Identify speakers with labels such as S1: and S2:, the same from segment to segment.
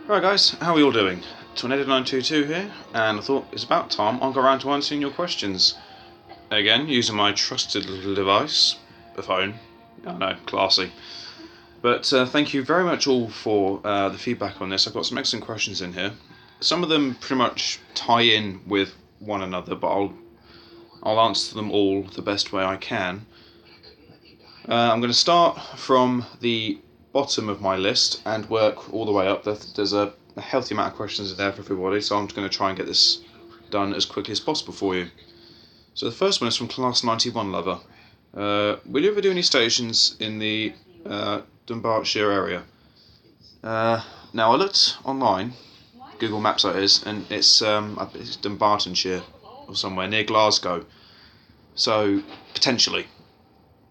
S1: Right guys, how are we all doing? Tornado922 here, and I thought it's about time I'll go around to answering your questions. Again, using my trusted little device, the phone. I know, classy. But thank you very much all for the feedback on this. I've got some excellent questions in here. Some of them pretty much tie in with one another, but I'll answer them all the best way I can. I'm going to start from the bottom of my list and work all the way up. There's a healthy amount of questions there for everybody, so I'm just going to try and get this done as quickly as possible for you. So the first one is from Class 91 Lover. Will you ever do any stations in the Dunbartonshire area? Now I looked online, Google Maps that is, and it's Dunbartonshire or somewhere near Glasgow. So potentially,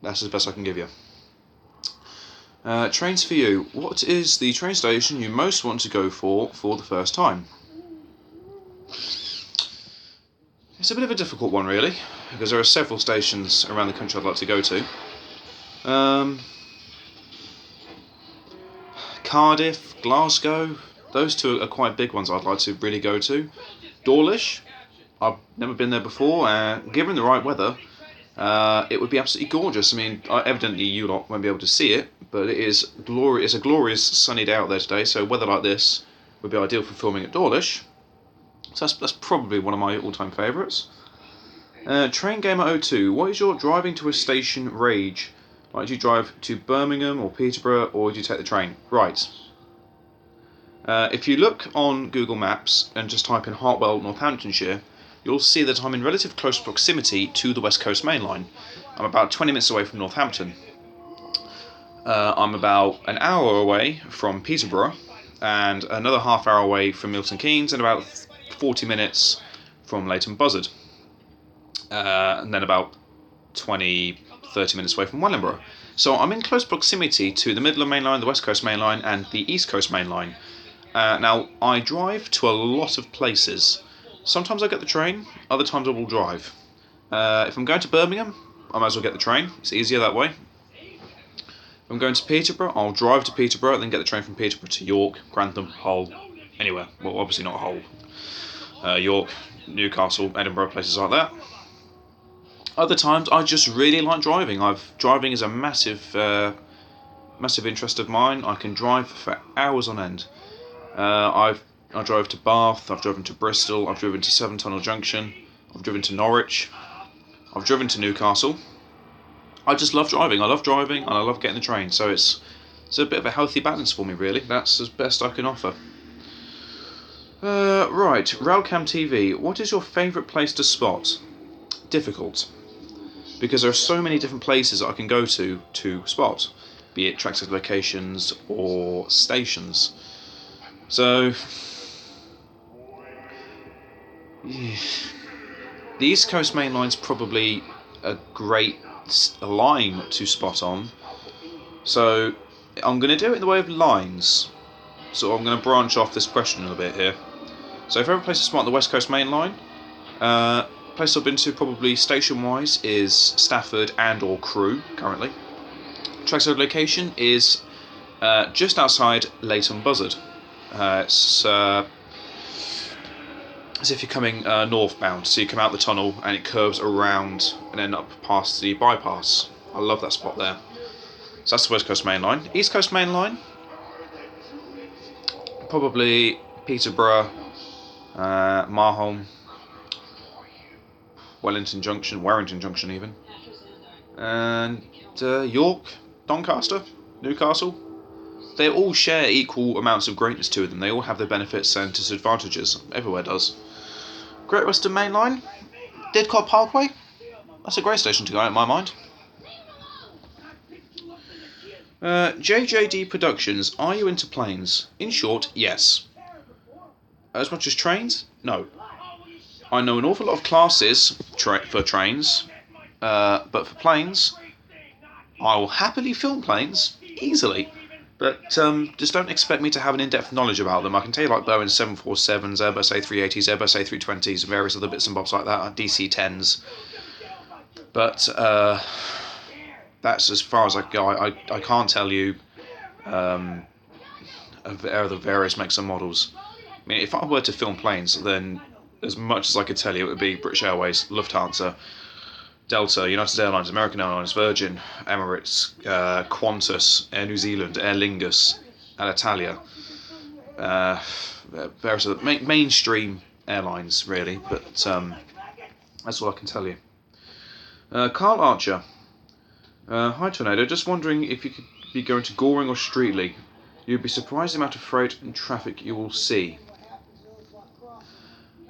S1: that's as best I can give you. Trains for you. What is the train station you most want to go for the first time? It's a bit of a difficult one really, because there are several stations around the country I'd like to go to. Cardiff, Glasgow, those two are quite big ones I'd like to really go to. Dawlish, I've never been there before, given the right weather, it would be absolutely gorgeous. I mean, evidently you lot won't be able to see it, but it's a glorious sunny day out there today, so weather like this would be ideal for filming at Dawlish. So that's probably one of my all-time favourites. Train Gamer 02, what is your driving to a station rage? Like, do you drive to Birmingham or Peterborough, or do you take the train? Right. If you look on Google Maps and just type in Hartwell, Northamptonshire, you'll see that I'm in relative close proximity to the West Coast Main Line. I'm about 20 minutes away from Northampton. I'm about an hour away from Peterborough, and another half hour away from Milton Keynes, and about 40 minutes from Leighton Buzzard. And then about 20-30 minutes away from Wellingborough. So I'm in close proximity to the Midland Main Line, the West Coast Main Line, and the East Coast Main Line. Now, I drive to a lot of places. Sometimes I get the train, other times I will drive. If I'm going to Birmingham, I might as well get the train. It's easier that way. If I'm going to Peterborough, I'll drive to Peterborough, then get the train from Peterborough to York, Grantham, Hull, anywhere. Well, obviously not Hull. York, Newcastle, Edinburgh, places like that. Other times, I just really like driving. Driving is a massive interest of mine. I can drive for hours on end. I drove to Bath, I've driven to Bristol, I've driven to Severn Tunnel Junction, I've driven to Norwich, I've driven to Newcastle. I just love driving. I love driving and I love getting the train. So it's a bit of a healthy balance for me, really. That's as best I can offer. Right, Railcam TV. What is your favourite place to spot? Difficult, because there are so many different places that I can go to spot, be it trackside locations or stations. So yeah. The East Coast Main Line's probably a great line to spot on. So I'm going to do it in the way of lines. So I'm going to branch off this question a little bit here. So favourite place to spot on the West Coast Main Line? Place I've been to probably station-wise is Stafford and or Crewe currently. Trackside location is just outside Leighton Buzzard. It's as if you're coming northbound, so you come out the tunnel and it curves around and then up past the bypass. I love that spot there. So that's the West Coast Main Line. East Coast Main Line, probably Peterborough, Marholm, Warrington Junction even, and York, Doncaster, Newcastle. They all share equal amounts of greatness to them. They all have their benefits and disadvantages. Everywhere does. Great Western Main Line, Didcot Parkway. That's a great station to go in my mind. JJD Productions. Are you into planes? In short, yes. As much as trains? No. I know an awful lot of classes for trains, but for planes, I will happily film planes, easily. But just don't expect me to have an in-depth knowledge about them. I can tell you like Boeing 747s, Airbus A380s, Airbus A320s, various other bits and bobs like that, DC-10s. But that's as far as I go. I can't tell you of the various makes and models. I mean, if I were to film planes, then as much as I could tell you, it would be British Airways, Lufthansa, Delta, United Airlines, American Airlines, Virgin, Emirates, Qantas, Air New Zealand, Aer Lingus, Alitalia. Various other mainstream airlines, really, but that's all I can tell you. Carl Archer. Hi Tornado, just wondering if you could be going to Goring or Streatley. You'd be surprised the amount of freight and traffic you will see.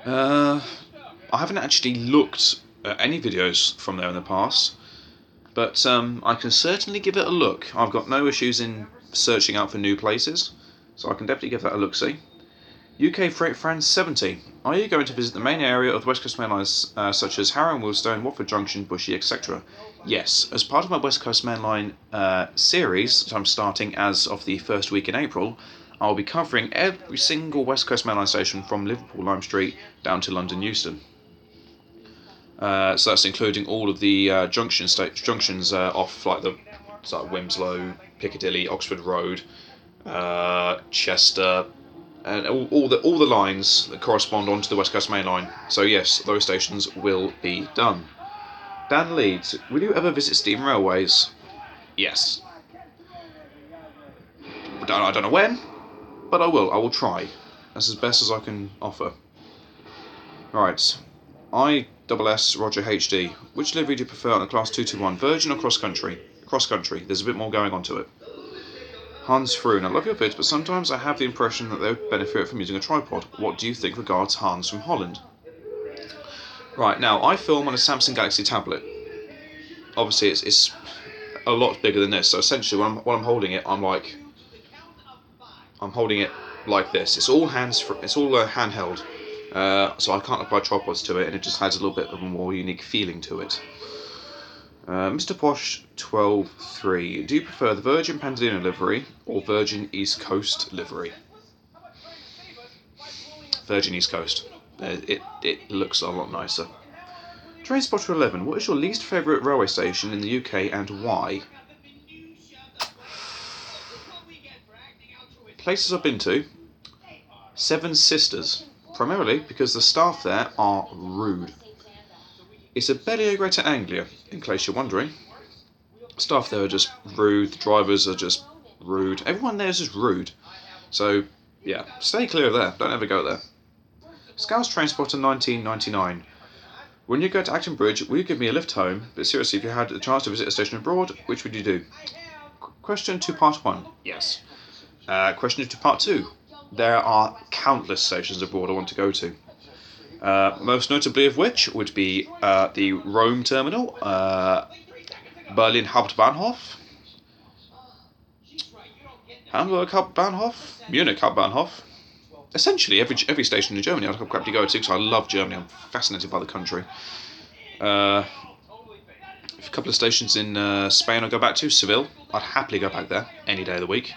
S1: I haven't actually looked at any videos from there in the past, but I can certainly give it a look. I've got no issues in searching out for new places, so I can definitely give that a look-see. UK Freight France 70. Are you going to visit the main area of the West Coast Main Lines such as Harrow and Wealdstone, Watford Junction, Bushy, etc.? Yes, as part of my West Coast Main Line series that I'm starting as of the first week in April, I'll be covering every single West Coast Main Line station from Liverpool Lime Street down to London Euston. So that's including all of the junctions off like Wimslow, Piccadilly, Oxford Road, Chester, and all the lines that correspond onto the West Coast Main Line. So yes, those stations will be done. Dan Leeds, will you ever visit steam railways? Yes. I don't know when, but I will. I will try. That's as best as I can offer. Right. ISS Roger HD. Which livery do you prefer on the Class 221? Virgin or cross country? Cross country. There's a bit more going on to it. Hans Froon, I love your vids, but sometimes I have the impression that they would benefit from using a tripod. What do you think regards Hans from Holland? Right, now, I film on a Samsung Galaxy tablet. Obviously, it's a lot bigger than this, so essentially when I'm holding it, I'm holding it like this. It's all handheld, so I can't apply tripods to it, and it just has a little bit of a more unique feeling to it. Mr. Posh 12.3. Do you prefer the Virgin Pandalino livery or Virgin East Coast livery? Virgin East Coast. It looks a lot nicer. Trainspotter 11. What is your least favourite railway station in the UK and why? Places I've been to. Seven Sisters. Primarily because the staff there are rude. It's a Bellier Greater Anglia, in case you're wondering. Staff there are just rude, the drivers are just rude. Everyone there is just rude. So, yeah, stay clear of there. Don't ever go there. Scouse Transporter 1999. When you go to Acton Bridge, will you give me a lift home? But seriously, if you had the chance to visit a station abroad, which would you do? Question to part 1. Yes. Question to part 2. There are countless stations abroad I want to go to. Most notably of which would be the Rome terminal, Berlin Hauptbahnhof, Hamburg Hauptbahnhof, Munich Hauptbahnhof. Essentially, every station in Germany I'd happily go to because I love Germany. I'm fascinated by the country. A couple of stations in Spain I'll go back to. Seville, I'd happily go back there any day of the week.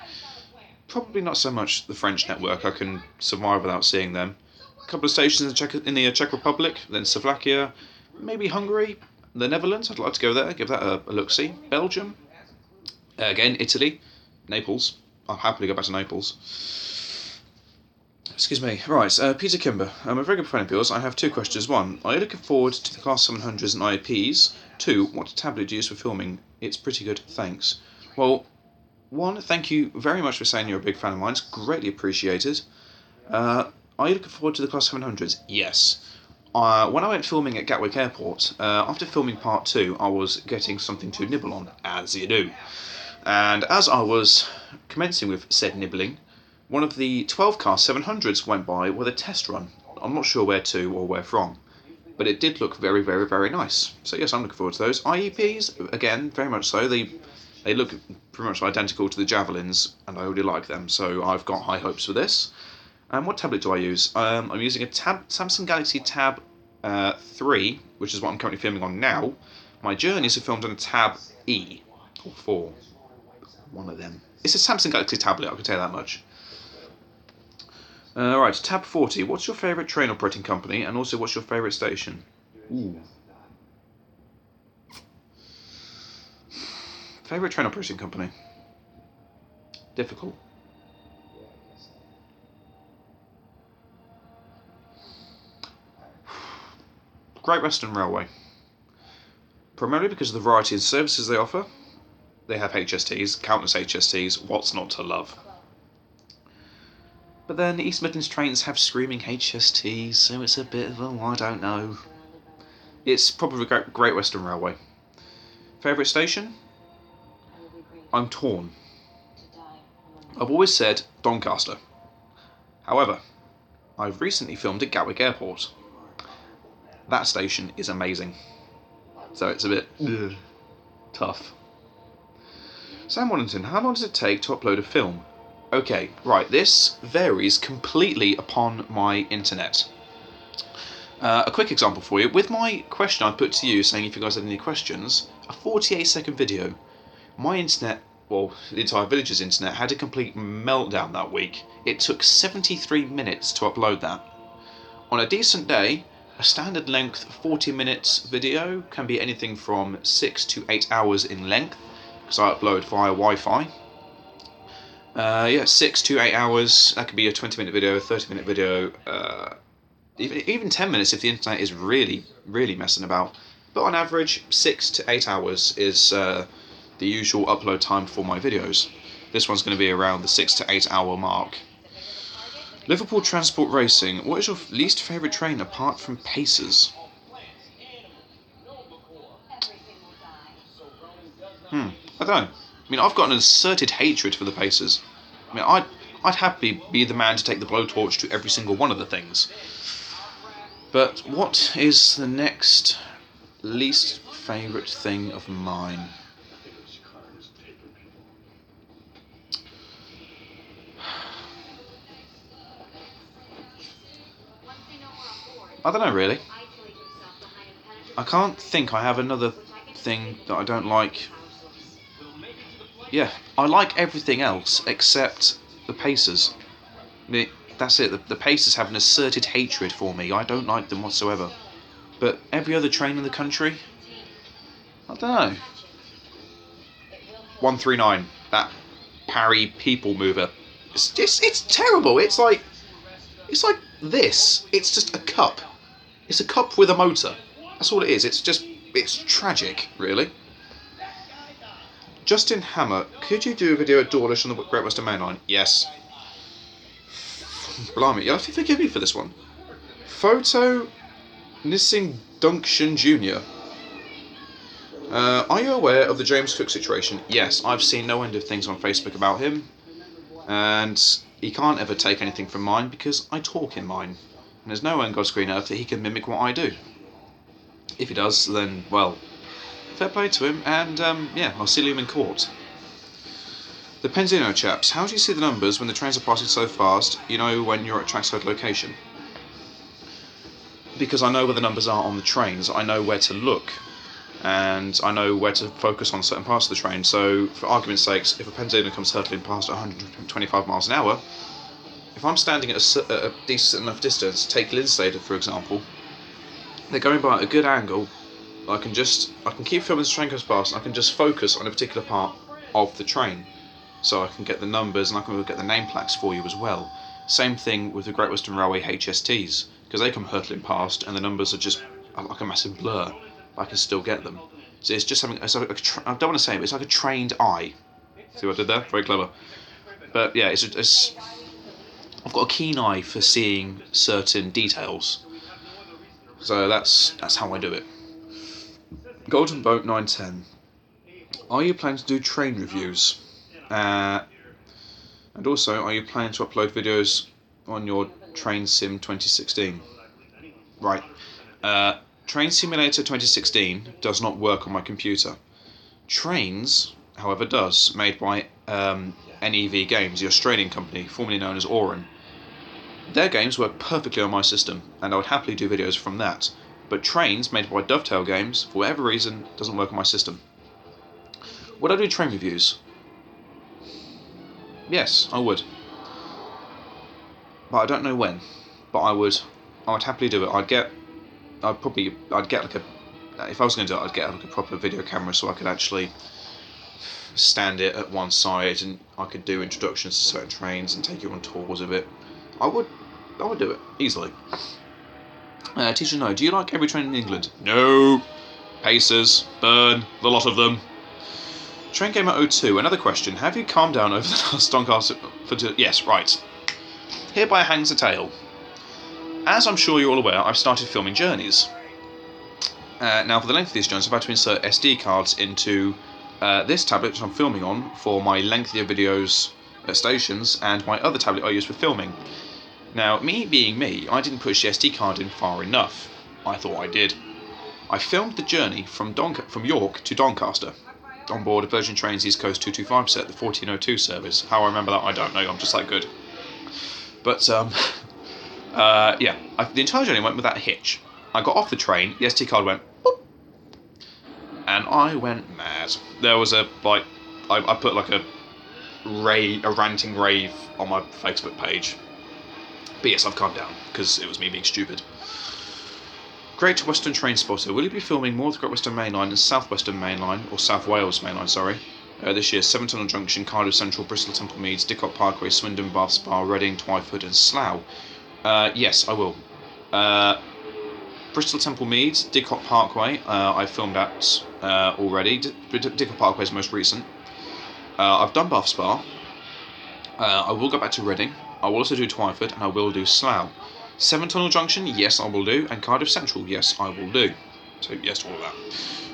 S1: Probably not so much the French network. I can survive without seeing them. A couple of stations in the Czech Republic, then Slovakia, maybe Hungary, the Netherlands. I'd like to go there, give that a look-see. Belgium, again Italy, Naples. I'll happily go back to Naples. Excuse me. Right, Peter Kimber. I'm a very good friend of yours. I have 2 questions. 1, are you looking forward to the Class 700s and IEPs? 2, what tablet do you use for filming? It's pretty good, thanks. Well, 1, thank you very much for saying you're a big fan of mine. It's greatly appreciated. Are you looking forward to the Class 700s? Yes. When I went filming at Gatwick Airport, after filming part 2, I was getting something to nibble on, as you do. And as I was commencing with said nibbling, one of the 12 Class 700s went by with a test run. I'm not sure where to or where from, but it did look very, very, very nice. So yes, I'm looking forward to those. IEPs, again, very much so. They look pretty much identical to the Javelins, and I really like them, so I've got high hopes for this. And what tablet do I use? I'm using a Samsung Galaxy Tab 3, which is what I'm currently filming on now. My journeys are filmed on a Tab E, or 4. One of them. It's a Samsung Galaxy tablet, I can tell you that much. Right, Tab 40. What's your favourite train operating company, and also what's your favourite station? Ooh. Favourite train operating company? Difficult. Great Western Railway. Primarily because of the variety of services they offer. They have HSTs, countless HSTs, what's not to love? But then East Midlands trains have screaming HSTs, so it's a bit of a, I don't know. It's probably Great Western Railway. Favourite station? I'm torn. I've always said Doncaster. However, I've recently filmed at Gatwick Airport. That station is amazing. So it's a bit tough. Sam Wallington, how long does it take to upload a film? Okay, right, this varies completely upon my internet. A quick example for you. With my question I put to you saying if you guys had any questions, a 48-second video, my internet, well, the entire village's internet, had a complete meltdown that week. It took 73 minutes to upload that. On a decent day, a standard length 40 minutes video can be anything from 6 to 8 hours in length, because I upload via Wi-Fi. 6 to 8 hours, that could be a 20-minute video, a 30-minute video, even 10 minutes if the internet is really, really messing about. But on average, 6 to 8 hours is the usual upload time for my videos. This one's going to be around the 6 to 8 hour mark. Liverpool Transport Racing, what is your least favourite train apart from Pacers? I don't know. I mean, I've got an asserted hatred for the Pacers. I mean, I'd happily be the man to take the blowtorch to every single one of the things. But what is the next least favourite thing of mine? I don't know, really. I can't think I have another thing that I don't like. Yeah, I like everything else except the Pacers. That's it, the Pacers have an asserted hatred for me. I don't like them whatsoever. But every other train in the country, I don't know. 139, that Parry people mover. It's terrible. It's like this. It's just a cup. It's a cup with a motor. That's all it is. It's tragic, really. Justin Hammer, could you do a video at Dawlish on the Great Western Main Line? Yes. Blimey, you'll have to forgive me for this one. Photo Nissing Dunction Jr. Are you aware of the James Cook situation? Yes, I've seen no end of things on Facebook about him. And he can't ever take anything from mine because I talk in mine. And there's no way on God's green earth that he can mimic what I do. If he does, then, well, fair play to him, and I'll see him in court. The Penzino chaps, how do you see the numbers when the trains are passing so fast, you know, when you're at trackside location? Because I know where the numbers are on the trains, I know where to look, and I know where to focus on certain parts of the train. So, for argument's sake, if a Penzino comes hurtling past at 125 miles an hour, if I'm standing at a decent enough distance, take Linslater for example, they're going by at a good angle, I can keep filming as the train goes past, and I can just focus on a particular part of the train. So I can get the numbers and I can get the name plaques for you as well. Same thing with the Great Western Railway HSTs, because they come hurtling past and the numbers are just like a massive blur, but I can still get them. So it's just something, I don't want to say it, but it's like a trained eye. See what I did there? Very clever. But yeah, I've got a keen eye for seeing certain details. So that's how I do it. Golden Boat 910. Are you planning to do train reviews? And also, are you planning to upload videos on your Train Sim 2016? Right. Train Simulator 2016 does not work on my computer. Trains, however, does, made by NEV Games, the Australian company, formerly known as Oran. Their games work perfectly on my system, and I would happily do videos from that. But Trains, made by Dovetail Games, for whatever reason, doesn't work on my system. Would I do train reviews? Yes, I would. But I don't know when. But I would happily do it. I'd get like if I was going to do it, I'd get like a proper video camera so I could actually stand it at one side and I could do introductions to certain trains and take you on tours of it. I would do it easily. Teacher, no. Do you like every train in England? No. Pacers, burn, the lot of them. Train Gamer 02, another question. Have you calmed down over the last Doncaster for yes, right. Hereby hangs a tale. As I'm sure you're all aware, I've started filming journeys. Now, for the length of these journeys, I've had to insert SD cards into this tablet which I'm filming on for my lengthier videos at stations, and my other tablet I use for filming. Now, me being me, I didn't push the SD card in far enough. I thought I did. I filmed the journey from York to Doncaster on board a Virgin Trains East Coast 225 set, the 1402 service. How I remember that, I don't know. I'm just that good. But yeah, the entire journey went without a hitch. I got off the train, the SD card went boop, and I went mad. There was a I put like a ranting rave on my Facebook page. But yes, I've calmed down because it was me being stupid. Great Western Train Spotter, will you be filming more of the Great Western Main Line and South Western Main Line, or South Wales Main Line, sorry, this year? Severn Tunnel Junction, Cardiff Central, Bristol Temple Meads, Didcot Parkway, Swindon, Bath Spa, Reading, Twyford and Slough. Yes, I will. Bristol Temple Meads, Didcot Parkway, I filmed at already. Didcot Parkway is most recent. I've done Bath Spa. I will go back to Reading. I will also do Twyford, and I will do Slough. Severn Tunnel Junction, yes, I will do. And Cardiff Central, yes, I will do. So, yes to all of that.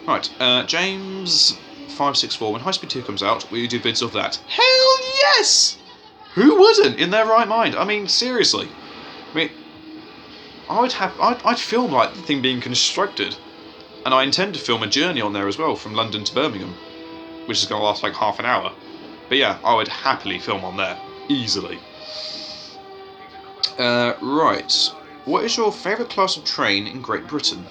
S1: Right, James564, when High Speed 2 comes out, will you do vids of that? Hell yes! Who wouldn't, in their right mind? I mean, seriously. I mean, I'd film, like, the thing being constructed. And I intend to film a journey on there as well, from London to Birmingham, which is going to last, like, half an hour. But yeah, I would happily film on there. Easily. Right. What is your favourite class of train in Great Britain?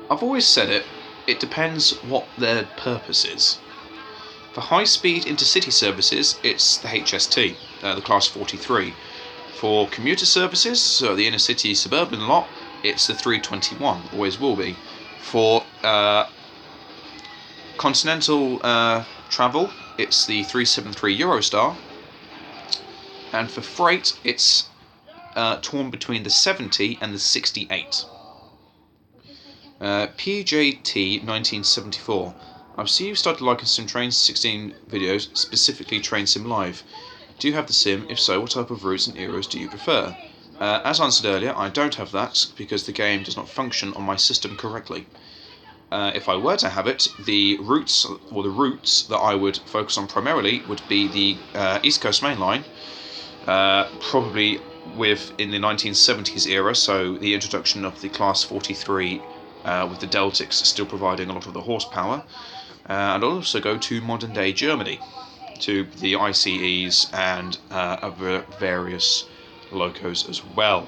S1: I've always said it. It depends what their purpose is. For high-speed intercity services, it's the HST, the Class 43. For commuter services, so the inner-city suburban lot, it's the 321, always will be. For continental travel, it's the 373 Eurostar. And for freight, it's torn between the 70 and the 68. PJT 1974. I've seen you've started liking Sim Train 16 videos, specifically Train Sim Live. Do you have the sim? If so, what type of routes and eras do you prefer? As answered earlier, I don't have that because the game does not function on my system correctly. If I were to have it, the routes that I would focus on primarily would be the East Coast Main Line, probably in the 1970s era, so the introduction of the Class 43 with the Deltics still providing a lot of the horsepower, and I'll also go to modern day Germany, to the ICEs and other various locos as well.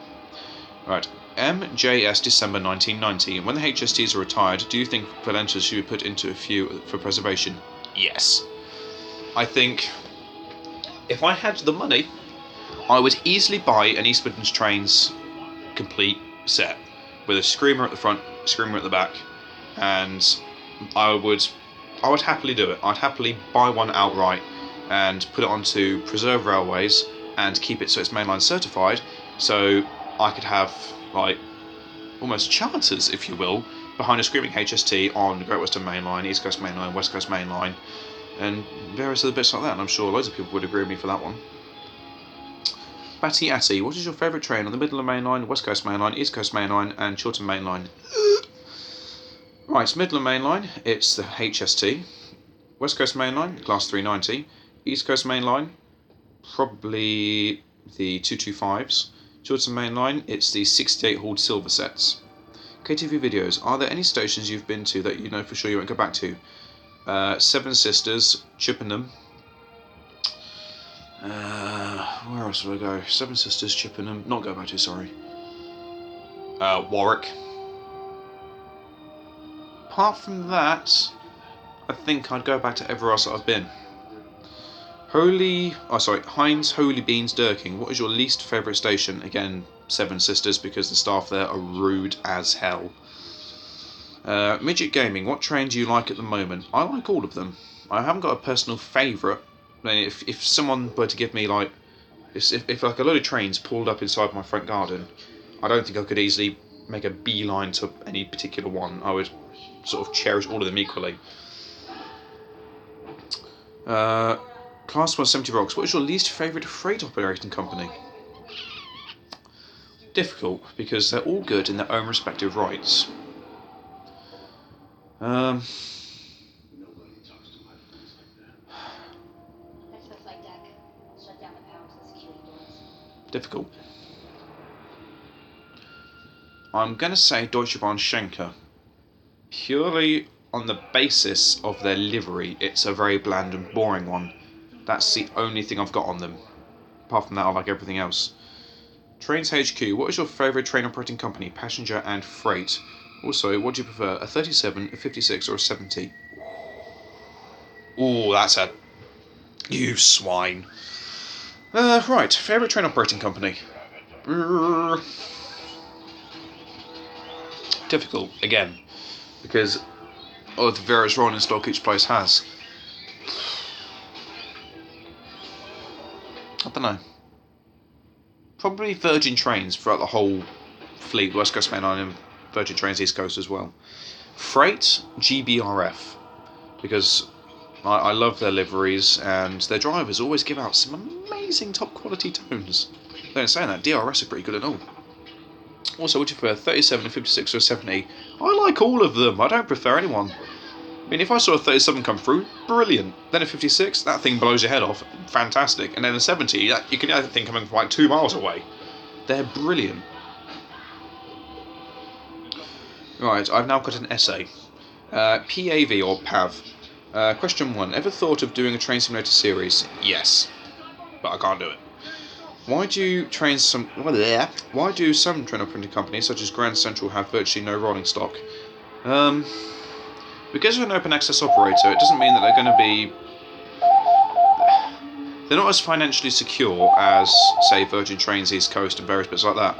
S1: Right, MJS December 1990. When the HSTs are retired, do you think Valentas should be put into a few for preservation? Yes. I think if I had the money, I would easily buy an East Midlands Trains complete set with a screamer at the front, screamer at the back, and I would happily do it. I'd happily buy one outright and put it onto Preserve Railways and keep it so it's mainline certified, so I could have like almost charters, if you will, behind a screaming HST on Great Western Main Line, East Coast Main Line, West Coast Main Line, and various other bits like that, and I'm sure loads of people would agree with me for that one. Batty Atty, what is your favourite train on the Midland Main Line, West Coast Main Line, East Coast Main Line and Chiltern Main Line? Right, Midland Main Line, it's the HST. West Coast Main Line, Class 390. East Coast Main Line, probably the 225s. Chiltern Main Line, it's the 68 hauled silver sets. KTV videos, are there any stations you've been to that you know for sure you won't go back to? Seven Sisters, Chippenham. Where else would I go? Seven Sisters, Chippenham, not go back to, sorry. Warwick. Apart from that, I think I'd go back to everywhere else that I've been. Heinz Holy Beans Dirking. What is your least favourite station? Again, Seven Sisters, because the staff there are rude as hell. Midget Gaming. What train do you like at the moment? I like all of them. I haven't got a personal favourite. I mean, if someone were to give me like, if like a load of trains pulled up inside my front garden, I don't think I could easily make a beeline to any particular one. I would sort of cherish all of them equally. Class 170 Rocks, what is your least favourite freight operating company? Difficult, because they're all good in their own respective rights. Difficult. I'm going to say Deutsche Bahn Schenker. Purely on the basis of their livery, it's a very bland and boring one. That's the only thing I've got on them. Apart from that, I like everything else. Trains HQ, what is your favourite train operating company, passenger and freight? Also, what do you prefer, a 37, a 56 or a 70? Ooh, that's a... You swine. Right, favourite train operating company. Difficult, again, because of the various rolling stock each place has. I don't know. Probably Virgin Trains throughout the whole fleet, West Coast Main Line and Virgin Trains East Coast as well. Freight, GBRF, because I love their liveries and their drivers always give out some amazing top quality tones. Don't say that, DRS are pretty good at all. Also, would you prefer 37, a 56 or a 70? I like all of them, I don't prefer anyone. I mean, if I saw a 37 come through, brilliant. Then a 56, that thing blows your head off, fantastic. And then a 70, you can get that thing coming from like 2 miles away. They're brilliant. Right, I've now got an essay. PAV or PAV. Question 1. Ever thought of doing a train simulator series? Yes. But I can't do it. Why do some train operating companies, such as Grand Central, have virtually no rolling stock? Because of an open access operator, it doesn't mean that they're going to be... They're not as financially secure as, say, Virgin Trains East Coast and various bits like that.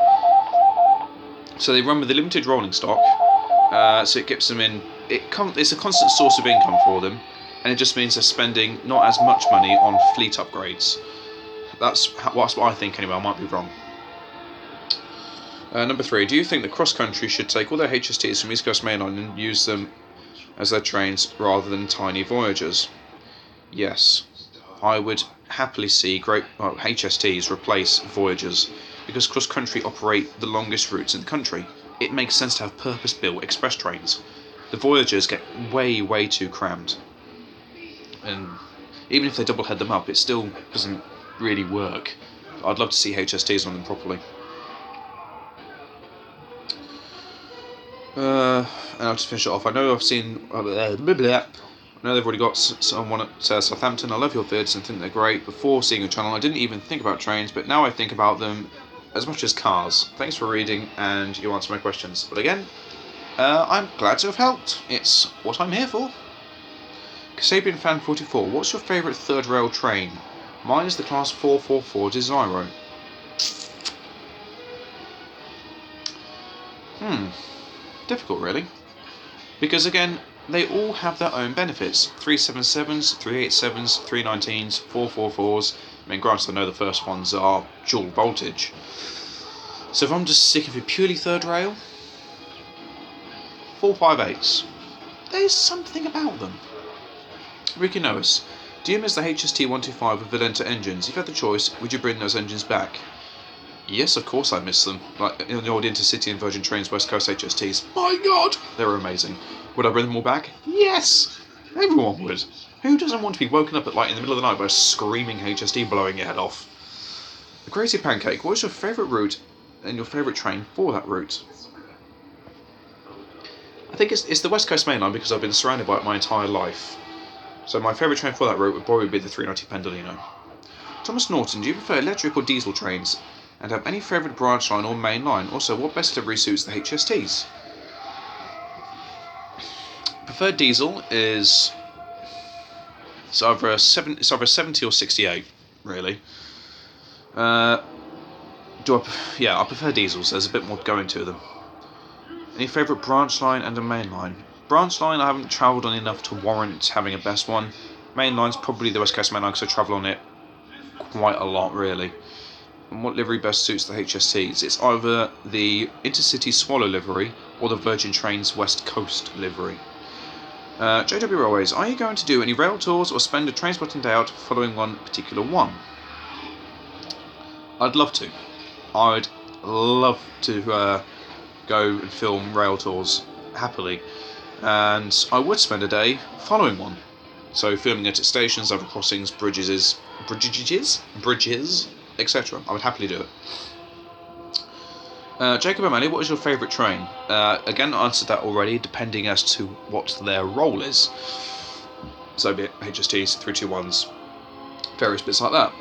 S1: So they run with a limited rolling stock, so it gives them in... It's a constant source of income for them, and it just means they're spending not as much money on fleet upgrades. That's what I think anyway, I might be wrong. Number 3, do you think that Cross Country should take all their HSTs from East Coast Main Line and use them as their trains rather than tiny Voyagers? Yes. I would happily see HSTs replace Voyagers, because Cross Country operate the longest routes in the country. It makes sense to have purpose-built express trains. The Voyagers get way too crammed. And even if they double head them up, it still doesn't really work. I'd love to see HSTs on them properly. And I'll just finish it off. I know I've seen... I know they've already got someone at Southampton. I love your vids and think they're great. Before seeing your channel, I didn't even think about trains, but now I think about them as much as cars. Thanks for reading, and you answer my questions. But again, I'm glad to have helped. It's what I'm here for. Kasabian Fan 44, what's your favourite third rail train? Mine is the Class 444 Desiro. Difficult really. Because again, they all have their own benefits. 377s, 387s, 319s, 444s. I mean, granted, I know the first ones are dual voltage. So if I'm just sticking for purely third rail, 458s. There's something about them. Ricky Noes, do you miss the HST-125 with Valenta engines? If you had the choice, would you bring those engines back? Yes, of course I miss them. Like in the old Intercity and Virgin Trains West Coast HSTs. My God! They were amazing. Would I bring them all back? Yes! Everyone would. Who doesn't want to be woken up at in the middle of the night by a screaming HST blowing your head off? The Crazy Pancake, what is your favourite route and your favourite train for that route? I think it's the West Coast Main Line because I've been surrounded by it my entire life. So my favourite train for that route would probably be the 390 Pendolino. Thomas Norton, do you prefer electric or diesel trains? And have any favourite branch line or main line? Also, what best delivery suits the HSTs? Preferred diesel is it's either a 70 or 68, really. I prefer diesels. There's a bit more going to them. Any favourite branch line and a main line? Branch line, I haven't travelled on enough to warrant having a best one. Main line's probably the West Coast Main Line because I travel on it quite a lot, really. And what livery best suits the HSTs? It's either the Intercity Swallow livery or the Virgin Trains West Coast livery. JW Railways, are you going to do any rail tours or spend a transporting day out following one particular one? I'd love to. I'd love to go and film rail tours happily, and I would spend a day following one. So filming it at stations, over crossings, bridges, etc. I would happily do it. Jacob O'Malley, what is your favourite train? Again, I answered that already, depending as to what their role is. So be it HSTs, 321s, various bits like that.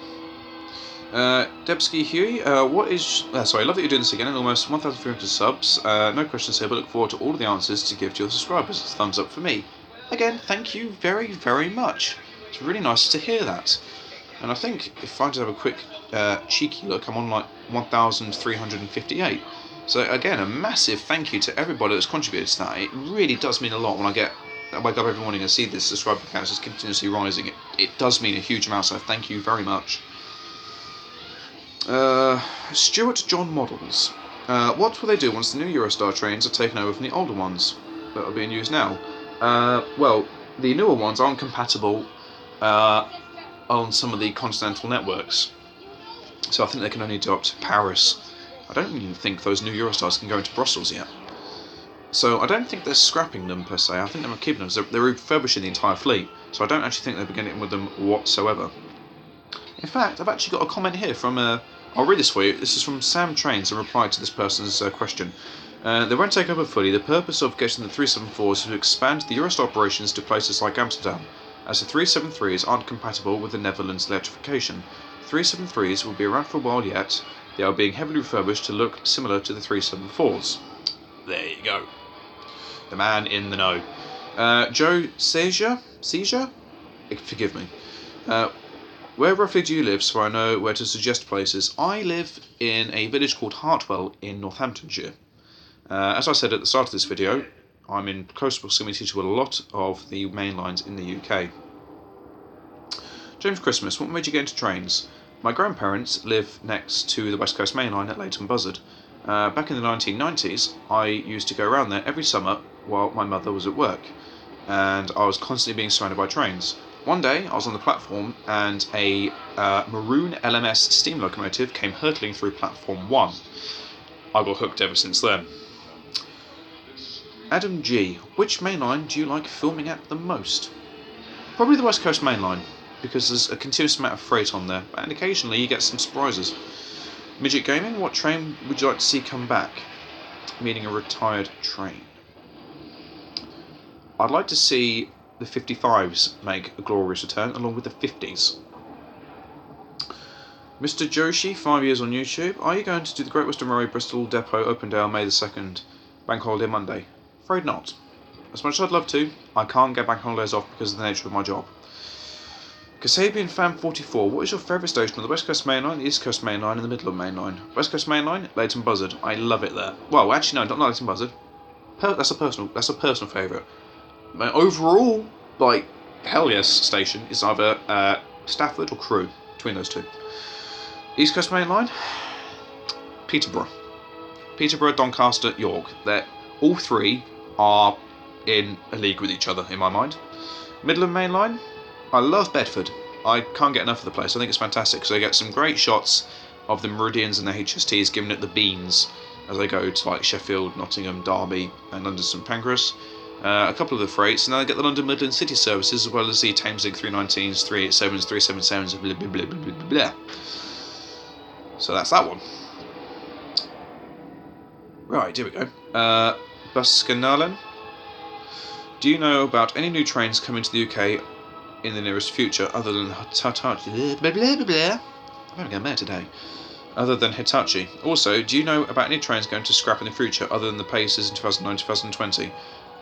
S1: Debsky Huey, what is... sorry, I love that you're doing this again, and almost 1,300 subs. No questions here, but look forward to all of the answers to give to your subscribers. Thumbs up for me. Again, thank you very, very much. It's really nice to hear that. And I think, if I just have a quick cheeky look, I'm on like 1,358. So again, a massive thank you to everybody that's contributed to that. It really does mean a lot when I wake up every morning and see this subscriber count is continuously rising. It does mean a huge amount, so thank you very much. Stuart John Models. What will they do once the new Eurostar trains are taken over from the older ones that are being used now? Well, the newer ones aren't compatible on some of the continental networks, so I think they can only do up to Paris. I don't even think those new Eurostars can go into Brussels yet. So I don't think they're scrapping them per se. I think they're keeping them. They're refurbishing the entire fleet, so I don't actually think they're beginning with them whatsoever. In fact, I've actually got a comment here from I'll read this for you. This is from Sam Trains in reply to this person's question. They won't take over fully. The purpose of getting the 374s is to expand the Eurostar operations to places like Amsterdam, as the 373s aren't compatible with the Netherlands electrification. 373s will be around for a while yet. They are being heavily refurbished to look similar to the 374s. There you go. The man in the know. Joe Seizure? Forgive me. Where roughly do you live so I know where to suggest places? I live in a village called Hartwell in Northamptonshire. As I said at the start of this video, I'm in close proximity to a lot of the main lines in the UK. James Christmas, what made you get into trains? My grandparents live next to the West Coast Main Line at Leighton Buzzard. Back in the 1990s, I used to go around there every summer while my mother was at work, and I was constantly being surrounded by trains. One day, I was on the platform, and a maroon LMS steam locomotive came hurtling through platform 1. I got hooked ever since then. Adam G, which main line do you like filming at the most? Probably the West Coast Main Line, because there's a continuous amount of freight on there, and occasionally you get some surprises. Midget Gaming, what train would you like to see come back? Meaning a retired train. I'd like to see the 55s make a glorious return, along with the 50s. Mr. Joshi, 5 years on YouTube. Are you going to do the Great Western Railway Bristol Depot Open Day on May the 2nd, Bank Holiday Monday? Afraid not. As much as I'd love to, I can't get bank holidays off because of the nature of my job. Kasabian Fan 44, what is your favourite station on the West Coast Main Line, the East Coast Main Line, and the Midland Main Line? West Coast Main Line, Leighton Buzzard. I love it there. Well, actually no, not Leighton Buzzard. That's a personal favourite. My overall, hell yes station is either Stafford or Crewe, between those two. East Coast Main Line, Peterborough, Doncaster, York. All three are in a league with each other in my mind. Midland Main Line, I love Bedford. I can't get enough of the place. I think it's fantastic because they get some great shots of the Meridians and the HSTs giving it the beans as they go to Sheffield, Nottingham, Derby, and London St Pancras. A couple of the freights, and then I get the London Midland City services as well as the Thameslink 319s, 387s, 377s, blah blah blah blah blah blah. So that's that one. Right, here we go. Buskanalen. Do you know about any new trains coming to the UK in the nearest future other than Hitachi? Blah blah blah blah. I'm having a mare today. Other than Hitachi. Also, do you know about any trains going to scrap in the future other than the Pacers in 2009-2020?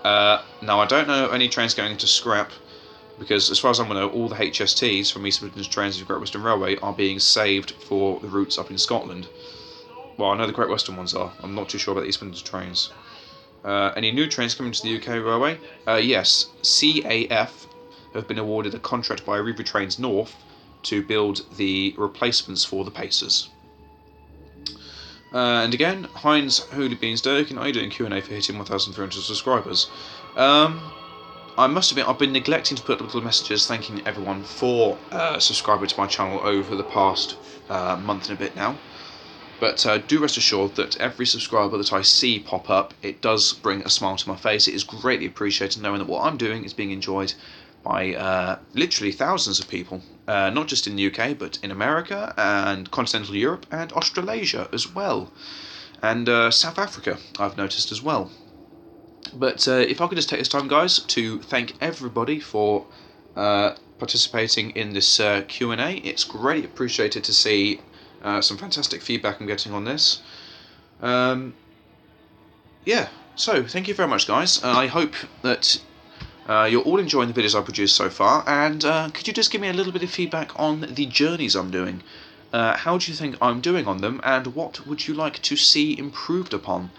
S1: Now, I don't know any trains going into scrap because, as far as I'm aware, all the HSTs from East Midlands Trains of Great Western Railway are being saved for the routes up in Scotland. Well, I know the Great Western ones are. I'm not too sure about the East Midlands trains. Any new trains coming to the UK Railway? Yes, CAF have been awarded a contract by Aruba Trains North to build the replacements for the Pacers. And again, Heinz Holy Beans Durkin, are you doing Q&A for hitting 1,300 subscribers? I must admit, I've been neglecting to put little messages thanking everyone for subscribing to my channel over the past month and a bit now. But do rest assured that every subscriber that I see pop up, it does bring a smile to my face. It is greatly appreciated knowing that what I'm doing is being enjoyed by literally thousands of people, not just in the UK, but in America and continental Europe and Australasia as well, and South Africa, I've noticed as well. But if I could just take this time, guys, to thank everybody for participating in this Q&A. It's greatly appreciated to see some fantastic feedback I'm getting on this. Yeah, so thank you very much, guys. I hope that you're all enjoying the videos I've produced so far, and could you just give me a little bit of feedback on the journeys I'm doing? How do you think I'm doing on them, and what would you like to see improved upon?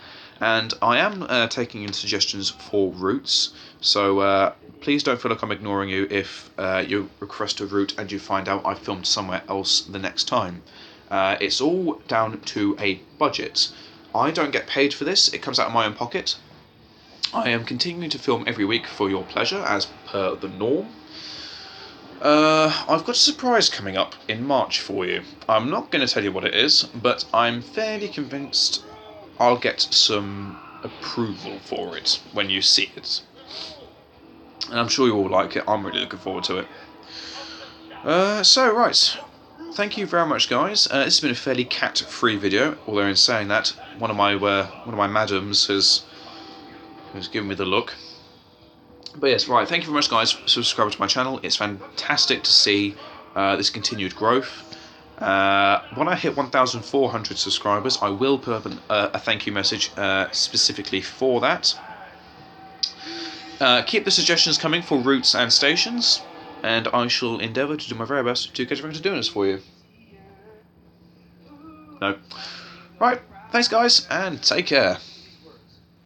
S1: And I am taking in suggestions for routes, so please don't feel like I'm ignoring you if you request a route and you find out I filmed somewhere else the next time. It's all down to a budget. I don't get paid for this, it comes out of my own pocket. I am continuing to film every week for your pleasure, as per the norm. I've got a surprise coming up in March for you. I'm not going to tell you what it is, but I'm fairly convinced I'll get some approval for it when you see it. And I'm sure you all like it. I'm really looking forward to it. Right. Thank you very much, guys. This has been a fairly cat-free video, although in saying that, one of my madams has given me the look. But yes, right, thank you very much, guys, for subscribing to my channel. It's fantastic to see this continued growth. When I hit 1,400 subscribers, I will put up a thank you message specifically for that. Keep the suggestions coming for routes and stations, and I shall endeavour to do my very best to get around to doing this for you. No. Right, thanks, guys, and take care.